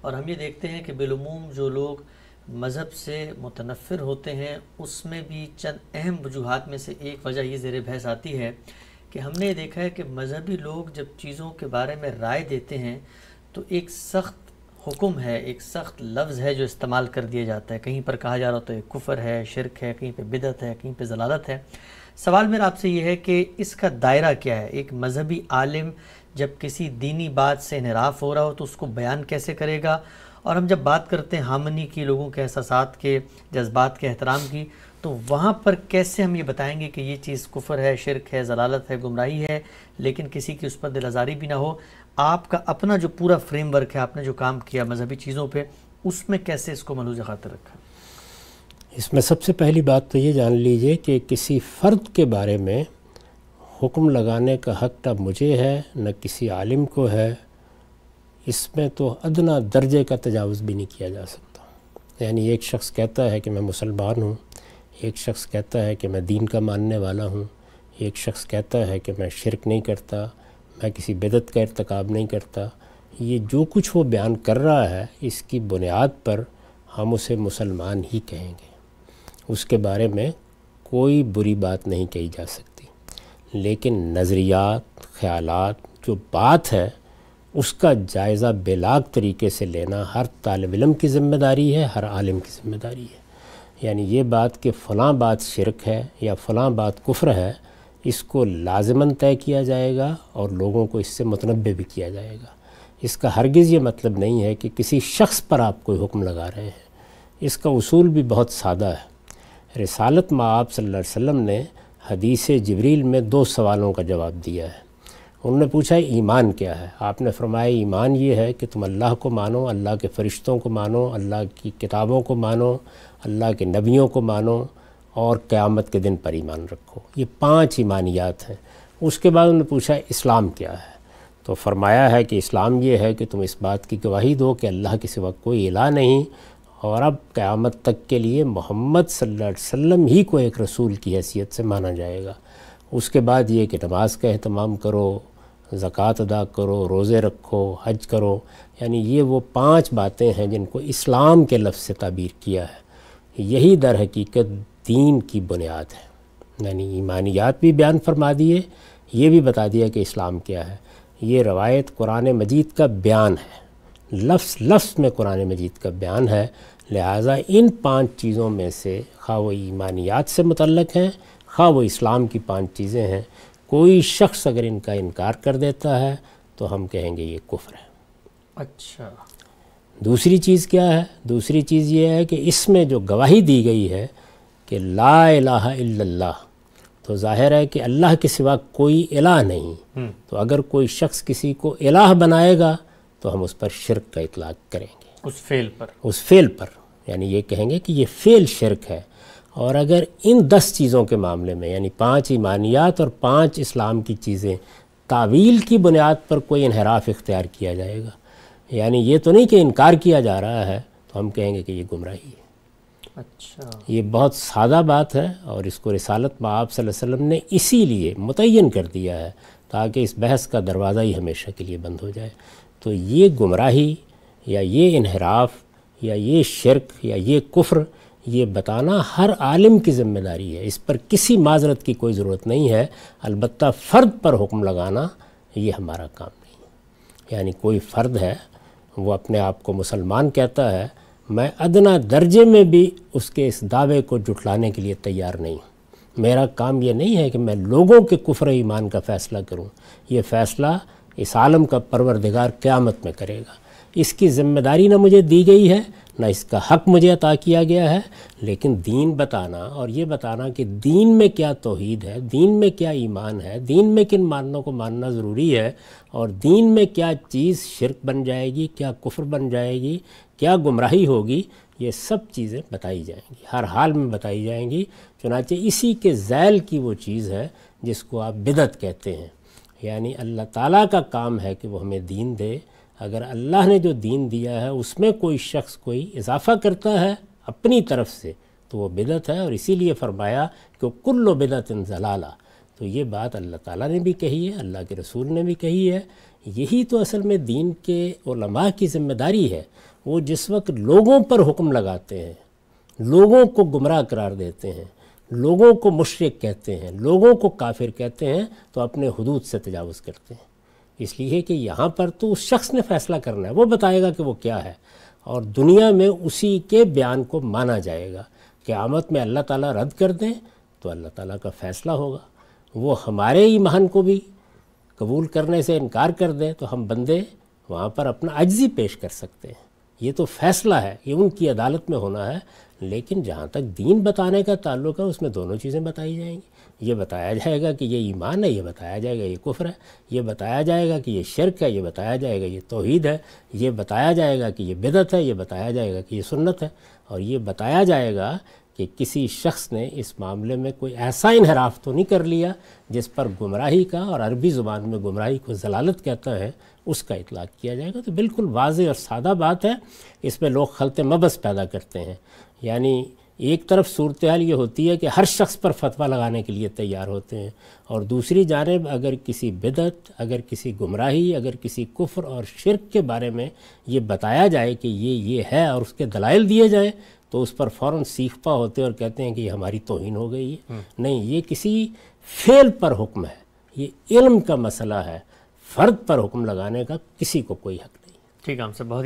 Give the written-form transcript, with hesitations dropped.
اور ہم یہ دیکھتے ہیں کہ بالعموم جو لوگ مذہب سے متنفر ہوتے ہیں اس میں بھی چند اہم وجوہات میں سے ایک وجہ یہ زیر بحث آتی ہے کہ ہم نے یہ دیکھا ہے کہ مذہبی لوگ جب چیزوں کے بارے میں رائے دیتے ہیں تو ایک سخت حکم ہے، ایک سخت لفظ ہے جو استعمال کر دیا جاتا ہے. کہیں پر کہا جا رہا تو یہ کفر ہے، شرک ہے، کہیں پہ بدعت ہے، کہیں پہ ضلالت ہے. سوال میرا آپ سے یہ ہے کہ اس کا دائرہ کیا ہے؟ ایک مذہبی عالم جب کسی دینی بات سے انحراف ہو رہا ہو تو اس کو بیان کیسے کرے گا؟ اور ہم جب بات کرتے ہیں ہارمنی کی، لوگوں کے احساسات کے، جذبات کے احترام کی، تو وہاں پر کیسے ہم یہ بتائیں گے کہ یہ چیز کفر ہے، شرک ہے، ضلالت ہے، گمراہی ہے، لیکن کسی کی اس پر دل آزاری بھی نہ ہو؟ آپ کا اپنا جو پورا فریم ورک ہے، آپ نے جو کام کیا مذہبی چیزوں پہ، اس میں کیسے اس کو ملحوظ خاطر رکھا؟ اس میں سب سے پہلی بات تو یہ جان لیجئے کہ کسی فرد کے بارے میں حکم لگانے کا حق نہ مجھے ہے نہ کسی عالم کو ہے. اس میں تو ادنیٰ درجے کا تجاوز بھی نہیں کیا جا سکتا. یعنی ایک شخص کہتا ہے کہ میں مسلمان ہوں، ایک شخص کہتا ہے کہ میں دین کا ماننے والا ہوں، ایک شخص کہتا ہے کہ میں شرک نہیں کرتا، میں کسی بدعت کا ارتکاب نہیں کرتا. یہ جو کچھ وہ بیان کر رہا ہے اس کی بنیاد پر ہم اسے مسلمان ہی کہیں گے. اس کے بارے میں کوئی بری بات نہیں کہی جا سکتی. لیکن نظریات، خیالات، جو بات ہے اس کا جائزہ بلاگ طریقے سے لینا ہر طالب علم کی ذمہ داری ہے، ہر عالم کی ذمہ داری ہے. یعنی یہ بات کہ فلاں بات شرک ہے یا فلاں بات کفر ہے، اس کو لازماً طے کیا جائے گا اور لوگوں کو اس سے متنبہ بھی کیا جائے گا. اس کا ہرگز یہ مطلب نہیں ہے کہ کسی شخص پر آپ کوئی حکم لگا رہے ہیں. اس کا اصول بھی بہت سادہ ہے. رسالت مآب صلی اللہ علیہ وسلم نے حدیث جبریل میں 2 سوالوں کا جواب دیا ہے. انہوں نے پوچھا ایمان کیا ہے؟ آپ نے فرمایا ایمان یہ ہے کہ تم اللہ کو مانو، اللہ کے فرشتوں کو مانو، اللہ کی کتابوں کو مانو، اللہ کے نبیوں کو مانو اور قیامت کے دن پر ایمان رکھو. یہ 5 ایمانیات ہیں. اس کے بعد انہوں نے پوچھا اسلام کیا ہے؟ تو فرمایا ہے کہ اسلام یہ ہے کہ تم اس بات کی گواہی دو کہ اللہ کے سوا کوئی الہ نہیں اور اب قیامت تک کے لیے محمد صلی اللہ علیہ وسلم ہی کو ایک رسول کی حیثیت سے مانا جائے گا. اس کے بعد یہ کہ نماز کا اہتمام کرو، زکوٰۃ ادا کرو، روزے رکھو، حج کرو. یعنی یہ وہ 5 باتیں ہیں جن کو اسلام کے لفظ سے تعبیر کیا ہے. یہی در حقیقت دین کی بنیاد ہے. یعنی ایمانیات بھی بیان فرما دیے، یہ بھی بتا دیا کہ اسلام کیا ہے. یہ روایت قرآن مجید کا بیان ہے، لفظ لفظ میں قرآن مجید کا بیان ہے. لہٰذا ان 5 چیزوں میں سے خواہ وہ ایمانیات سے متعلق ہیں، خواہ وہ اسلام کی 5 چیزیں ہیں، کوئی شخص اگر ان کا انکار کر دیتا ہے تو ہم کہیں گے یہ کفر ہے. اچھا. دوسری چیز کیا ہے؟ دوسری چیز یہ ہے کہ اس میں جو گواہی دی گئی ہے کہ لا الہ الا اللہ، تو ظاہر ہے کہ اللہ کے سوا کوئی الہ نہیں. تو اگر کوئی شخص کسی کو الہ بنائے گا تو ہم اس پر شرک کا اطلاق کریں گے، اس فعل پر. یعنی یہ کہیں گے کہ یہ فعل شرک ہے. اور اگر ان 10 چیزوں کے معاملے میں یعنی 5 ایمانیات اور 5 اسلام کی چیزیں تعویل کی بنیاد پر کوئی انحراف اختیار کیا جائے گا، یعنی یہ تو نہیں کہ انکار کیا جا رہا ہے، تو ہم کہیں گے کہ یہ گمراہی ہے. اچھا. یہ بہت سادہ بات ہے اور اس کو رسالت مآب صلی اللہ علیہ وسلم نے اسی لیے متعین کر دیا ہے تاکہ اس بحث کا دروازہ ہی ہمیشہ کے لیے بند ہو جائے. تو یہ گمراہی یا یہ انحراف یا یہ شرک یا یہ کفر، یہ بتانا ہر عالم کی ذمہ داری ہے. اس پر کسی معذرت کی کوئی ضرورت نہیں ہے. البتہ فرد پر حکم لگانا یہ ہمارا کام نہیں ہے. یعنی کوئی فرد ہے، وہ اپنے آپ کو مسلمان کہتا ہے، میں ادنیٰ درجے میں بھی اس کے اس دعوے کو جھٹلانے کے لیے تیار نہیں ہوں. میرا کام یہ نہیں ہے کہ میں لوگوں کے کفر و ایمان کا فیصلہ کروں. یہ فیصلہ اس عالم کا پروردگار قیامت میں کرے گا. اس کی ذمہ داری نہ مجھے دی گئی ہے، نہ اس کا حق مجھے عطا کیا گیا ہے. لیکن دین بتانا اور یہ بتانا کہ دین میں کیا توحید ہے، دین میں کیا ایمان ہے، دین میں کن ماننوں کو ماننا ضروری ہے، اور دین میں کیا چیز شرک بن جائے گی، کیا کفر بن جائے گی، کیا گمراہی ہوگی، یہ سب چیزیں بتائی جائیں گی، ہر حال میں بتائی جائیں گی. چنانچہ اسی کے ذیل کی وہ چیز ہے جس کو آپ بدعت کہتے ہیں. یعنی اللہ تعالیٰ کا کام ہے کہ وہ ہمیں دین دے. اگر اللہ نے جو دین دیا ہے اس میں کوئی شخص کوئی اضافہ کرتا ہے اپنی طرف سے تو وہ بدعت ہے. اور اسی لیے فرمایا کہ کل بدعت ضلالہ. تو یہ بات اللہ تعالیٰ نے بھی کہی ہے، اللہ کے رسول نے بھی کہی ہے. یہی تو اصل میں دین کے علماء کی ذمہ داری ہے. وہ جس وقت لوگوں پر حکم لگاتے ہیں، لوگوں کو گمراہ قرار دیتے ہیں، لوگوں کو مشرک کہتے ہیں، لوگوں کو کافر کہتے ہیں، تو اپنے حدود سے تجاوز کرتے ہیں۔ اس لیے کہ یہاں پر تو اس شخص نے فیصلہ کرنا ہے، وہ بتائے گا کہ وہ کیا ہے، اور دنیا میں اسی کے بیان کو مانا جائے گا۔ قیامت میں اللہ تعالیٰ رد کر دیں تو اللہ تعالیٰ کا فیصلہ ہوگا، وہ ہمارے ایمان کو بھی قبول کرنے سے انکار کر دیں تو ہم بندے وہاں پر اپنا عجزی پیش کر سکتے ہیں۔ یہ تو فیصلہ ہے، یہ ان کی عدالت میں ہونا ہے۔ لیکن جہاں تک دین بتانے کا تعلق ہے، اس میں دونوں چیزیں بتائی جائیں گی۔ یہ بتایا جائے گا کہ یہ ایمان ہے، یہ بتایا جائے گا یہ کفر ہے، یہ بتایا جائے گا کہ یہ شرک ہے، یہ بتایا جائے گا یہ توحید ہے، یہ بتایا جائے گا کہ یہ بدعت ہے، یہ بتایا جائے گا کہ یہ سنت ہے، اور یہ بتایا جائے گا کہ کسی شخص نے اس معاملے میں کوئی ایسا انحراف تو نہیں کر لیا جس پر گمراہی کا، اور عربی زبان میں گمراہی کو ضلالت کہتا ہے، اس کا اطلاق کیا جائے گا۔ تو بالکل واضح اور سادہ بات ہے، اس میں لوگ خلط مبس پیدا کرتے ہیں۔ یعنی ایک طرف صورتحال یہ ہوتی ہے کہ ہر شخص پر فتویٰ لگانے کے لیے تیار ہوتے ہیں، اور دوسری جانب اگر کسی بدعت، اگر کسی گمراہی، اگر کسی کفر اور شرک کے بارے میں یہ بتایا جائے کہ یہ ہے اور اس کے دلائل دیے جائیں، تو اس پر فوراً سیخ پا ہوتے اور کہتے ہیں کہ یہ ہماری توہین ہو گئی ہے۔ نہیں، یہ کسی فعل پر حکم ہے، یہ علم کا مسئلہ ہے، فرد پر حکم لگانے کا کسی کو کوئی حق نہیں۔ ٹھیک ہے، ہم سے بہت